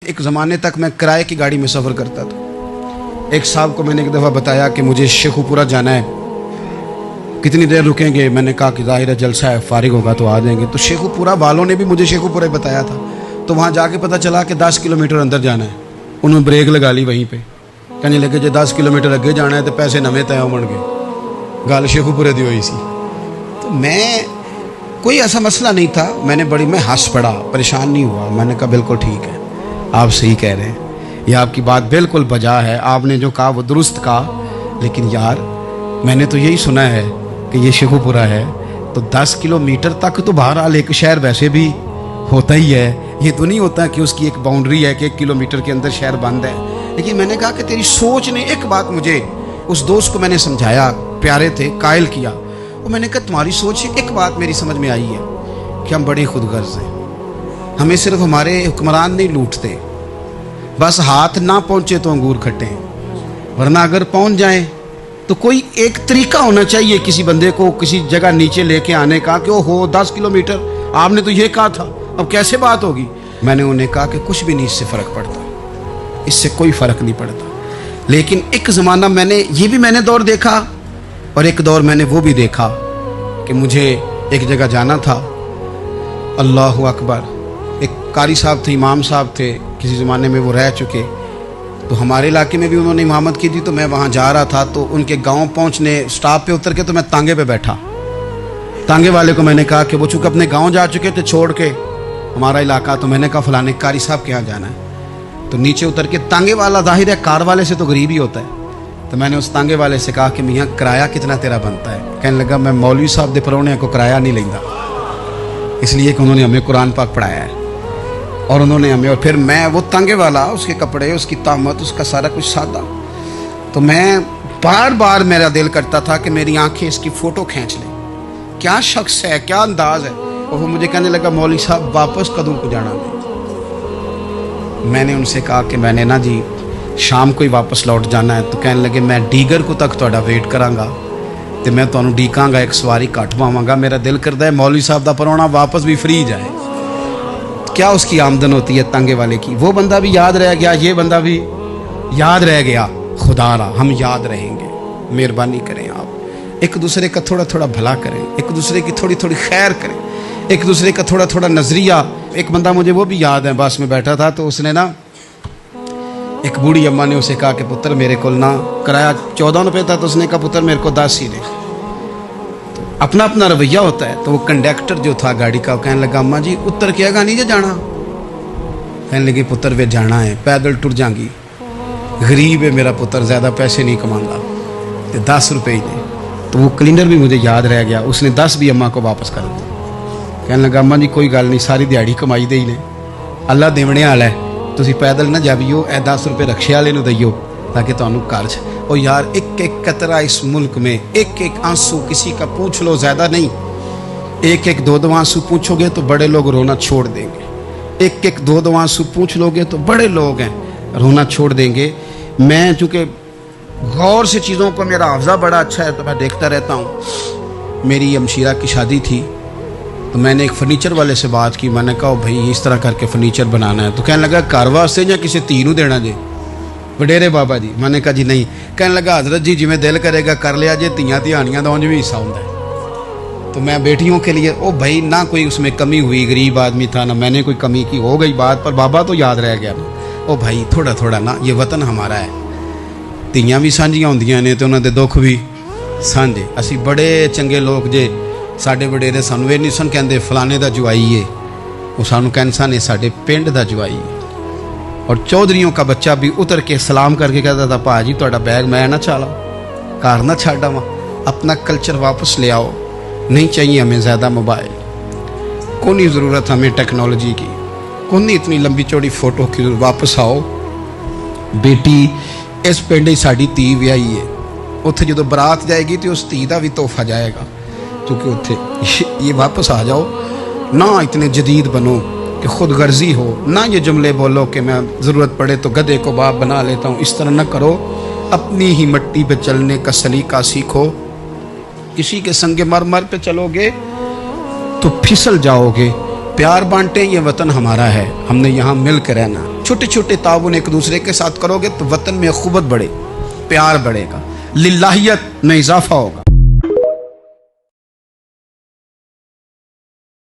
एक ज़माने तक मैं किराए की गाड़ी में सफ़र करता था। एक साहब को मैंने एक दफ़ा बताया कि मुझे शेखुपुरा जाना है, कितनी देर रुकेंगे? मैंने कहा कि ज़ाहिर है जलसा है, फारिग होगा तो आ जाएंगे। तो शेखुपुरा वालों ने भी मुझे शेखुपुरा बताया था, तो वहाँ जाके पता चला कि 10 किलोमीटर अंदर जाना है। उन्होंने ब्रेक लगा ली वहीं पे, कहने लगे जो 10 किलोमीटर अगे जाना है तो पैसे नवे तय होण गए। गल शेखुपुरे दी हुई सी। तो मैं कोई ऐसा मसला नहीं था, मैं हंस पड़ा, परेशान नहीं हुआ। मैंने कहा बिल्कुल ठीक है, आप सही कह रहे हैं, ये आपकी बात बिल्कुल बजा है, आपने जो कहा वो दुरुस्त कहा। लेकिन यार मैंने तो यही सुना है कि ये शेखुपुरा है, तो 10 किलोमीटर तक तो बहरहाल एक शहर वैसे भी होता ही है। ये तो नहीं होता कि उसकी एक बाउंड्री है कि 1 किलोमीटर के अंदर शहर बंद है। लेकिन मैंने कहा कि तेरी सोच ने एक बात मुझे, उस दोस्त को मैंने समझाया, प्यारे थे, कायल किया। और मैंने कहा तुम्हारी सोच से एक बात मेरी समझ में आई है कि हम बड़े खुदगर्ज हैं। हमें सिर्फ हमारे हुक्मरान नहीं लूटते, बस हाथ ना पहुँचे तो अंगूर खट्टे हैं, वरना अगर पहुँच जाएं तो कोई एक तरीका होना चाहिए किसी बंदे को किसी जगह नीचे लेके आने का कि ओ हो 10 किलोमीटर आपने तो ये कहा था, अब कैसे बात होगी? मैंने उन्हें कहा कि कुछ भी नहीं इससे फ़र्क पड़ता, इससे कोई फ़र्क नहीं पड़ता। लेकिन एक ज़माना मैंने दौर देखा, और एक दौर मैंने वो भी देखा कि मुझे एक जगह जाना था। अल्लाहु अकबर। एक कारी साहब थे, इमाम साहब थे, किसी ज़माने में वो रह चुके, तो हमारे इलाके में भी उन्होंने इमामत की थी। तो मैं वहाँ जा रहा था, तो उनके गांव पहुँचने स्टॉप पे उतर के तो मैं तांगे पे बैठा। तांगे वाले को मैंने कहा कि वो चूँकि अपने गांव जा चुके थे छोड़ के हमारा इलाका, तो मैंने कहा फलाने कारी साहब के यहाँ जाना है। तो नीचे उतर के तांगे वाला, जाहिर है कार वाले से तो गरीब ही होता है, तो मैंने उस तांगे वाले से कहा कि मियाँ किराया कितना तेरा बनता है? कहने लगा मैं मौलवी साहब दे परौने को किराया नहीं लेंदा, इसलिए कि उन्होंने हमें कुरान पाक पढ़ाया है और उन्होंने हमें। और फिर मैं वो तांगे वाला, उसके कपड़े, उसकी तामत, उसका सारा कुछ सादा, तो मैं बार बार मेरा दिल करता था कि मेरी आंखें इसकी फ़ोटो खींच लें, क्या शख्स है, क्या अंदाज है। और वो मुझे कहने लगा मौलवी साहब वापस कदों को जाना है? मैंने उनसे कहा कि मैंने ना जी शाम को ही वापस लौट जाना है। तो कहने लगे मैं डीगर को तक तुहाडा वेट करांगा तो मैं तुहानू डीकांगा, एक सवारी घट पावांगा। मेरा दिल करता है मौलवी साहब का परौना वापस भी फ्री जाए। क्या उसकी आमदन होती है तांगे वाले की? वो बंदा भी याद रह गया, ये बंदा भी याद रह गया। खुदा रहा हम याद रहेंगे। मेहरबानी करें आप, एक दूसरे का थोड़ा थोड़ा भला करें, एक दूसरे की थोड़ी थोड़ी खैर करें, एक दूसरे का थोड़ा थोड़ा नजरिया। एक बंदा मुझे वो भी याद है, बस में बैठा था, तो उसने ना, एक बूढ़ी अम्मा ने उसे कहा कि पुत्र मेरे को ना किराया 14 रुपये था, तो उसने कहा पुत्र मेरे को 10 ही दे। तो अपना अपना रवैया होता है। तो वो कंडक्टर जो था गाड़ी का, कहने लगा अम्मा जी उतर के आगा नहीं जाना? कहने लगी पुत्र वे जाना है, पैदल टुर जाएंगी, गरीब है मेरा पुत्र, ज़्यादा पैसे नहीं कमांदा, तो 10 रुपये ही दे। तो वो क्लीनर भी मुझे याद रह गया, उसने 10 भी अम्मा को वापस कर दिया। कहने लगा अम्मा जी कोई गल नहीं, सारी दिहाड़ी कमाई दे ही ने, अल्लाह देवने वाला है, तुसी पैदल ना जावियो, 10 रुपये रक्शे वाले नूं दईओ ताकि तुहानू घर च। और यार एक एक कतरा इस मुल्क में, एक एक आंसू किसी का पूछ लो, ज़्यादा नहीं, एक एक दो आंसू पूछोगे तो बड़े लोग रोना छोड़ देंगे। एक एक दो आंसू पूछ लोगे तो बड़े लोग हैं रोना छोड़ देंगे। मैं चूँकि गौर से चीज़ों को, मेरा हाफ़ज़ा बड़ा अच्छा है तो मैं देखता रहता हूँ। मेरी अमशीरा की शादी थी, तो मैंने एक फर्नीचर वाले से बात की। मैंने कहा भाई इस तरह करके फर्नीचर बनाना है। तो कहने लगा घर वास्ते या किसी धी नूं देना जे? वडेरे बाबा जी। मैंने कहा जी नहीं। कहने लगा हजरत जी जिमें दिल करेगा कर लिया जे, धियाँ धियानियाँ का उंज भी हिस्सा होता है। तो मैं बेटियों के लिए, ओ भाई ना कोई उसमें कमी हुई, गरीब आदमी था ना मैंने कोई कमी की, हो गई बात, पर बाबा तो याद रह गया ना। ओ भाई थोड़ा थोड़ा ना, ये वतन हमारा है, धियाँ भी सांझियाँ होंदियां ने तो उन्होंने दुख भी सांझे। असी बड़े चंगे लोग जे, साडे वडेरे सानू ये नहीं सन कहते फलाने का जवाई है, वो सानू कहते सन साडे पिंड का जवाई है। और चौधरीयों का बच्चा भी उतर के सलाम करके कहता था भाजी तुहाडा बैग मैं ना चाला, घर ना छाड़ आवा, अपना कल्चर वापस ले आओ, नहीं चाहिए हमें ज़्यादा मोबाइल, को नहीं ज़रूरत हमें टेक्नोलॉजी की, को नहीं इतनी लंबी चौड़ी फ़ोटो की, वापस आओ। बेटी इस पिंड साड़ी धी व्याही है, उत्थे जो बरात जाएगी तो उस धी का भी तोहफा जाएगा, क्योंकि उत्थे ये वापस आ जाओ ना, इतने जदीद बनो कि खुद गर्जी हो ना, ये जुमले बोलो कि मैं ज़रूरत पड़े तो गधे को बाप बना लेता हूँ, इस तरह न करो। अपनी ही मिट्टी पे चलने का सलीका सीखो, किसी के संगे मर मर पे चलोगे तो फिसल जाओगे। प्यार बांटे, ये वतन हमारा है, हमने यहाँ मिल कर रहना। چھوٹے چھوٹے تعاون ایک دوسرے کے ساتھ کرو گے تو وطن میں اخوت بڑھے، پیار بڑھے گا، للہیت میں اضافہ ہوگا۔